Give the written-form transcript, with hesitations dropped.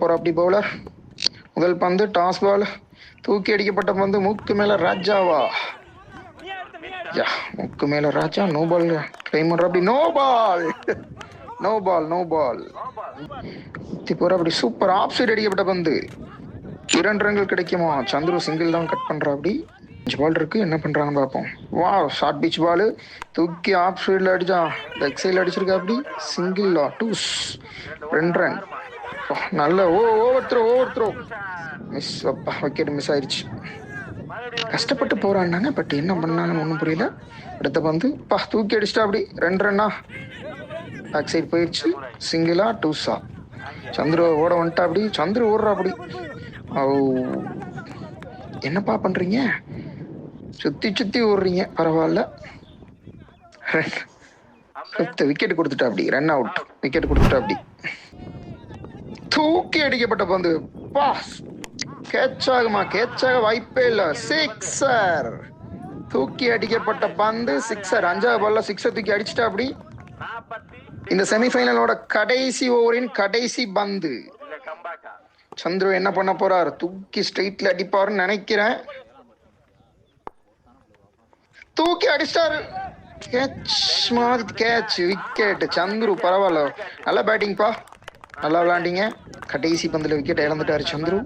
போற அப்படி பவுலர். முதல் பந்து டாஸ் பால், தூக்கி அடிக்கப்பட்ட பந்து மூக்கு மேல ராஜாவா? மூக்கு மேல ராஜா. நோ பால் கிளைம் பண்ற அப்படி. No ball, no ball, no ball. போற அப்படி. சூப்பர் ஆஃப் சைடு அடிக்கப்பட்ட பந்து. 2 ரன்கள் கிடைக்குமா? சந்துரு சிங்கிள் தான் கட் பண்ற அப்படி. 5 பால் இருக்கு, என்ன பண்றாங்க பார்ப்போம். வா ஷார்ட் பீச் பால், தூக்கி ஆஃப் சைடில் அடிச்சா, லெக் சைடில் அடிச்சிருக்கா அப்படி. Single 2 run. நல்ல over throw miss. Wicket miss ஆயிடுச்சு. கஷ்டப்பட்டு போறான்னாங்க, பட் என்ன பண்ணாங்கன்னு ஒன்றும் புரியல. அடுத்த பந்து தூக்கி அடிச்சிட்டா அப்படி. 2 ரன்னா. பேக் சைடு போயிடுச்சு. சிங்கிளா 2 சந்துரு ஓட வந்துட்டா அப்படி. சந்துரு ஓடுறா அப்படி. என்னப்பா பண்றீங்க? சுத்தி ஓடுறீங்க, பரவாயில்ல. விக்கெட் கொடுத்துட்டா அப்படி. Run out. விக்கெட் கொடுத்துட்டா அப்படி. தூக்கி அடிக்கப்பட்ட பந்து. கேட்ச் ஆகுமா? கேட்ச் ஆக வாய்ப்பே இல்ல. 6 தூக்கி அடிக்கப்பட்ட பந்து 6. 5வது பால்ல 6 தூக்கி அடிச்சுட்டா அப்படி. இந்த செமிஃபைனலோட கடைசி ஓவரின் கடைசி பந்து. சந்துரு என்ன பண்ண போறாரு? தூக்கி ஸ்ட்ரைட்ல அடிப்பாருன்னு நினைக்கிறேன். தூக்கி அடிச்சாரு. Catch, wicket. சந்துரு பரவாயில்ல, நல்ல பேட்டிங்ப்பா, நல்லா விளையாண்டீங்க. கடைசி பந்துல விக்கெட் இழந்துட்டாரு சந்துரு.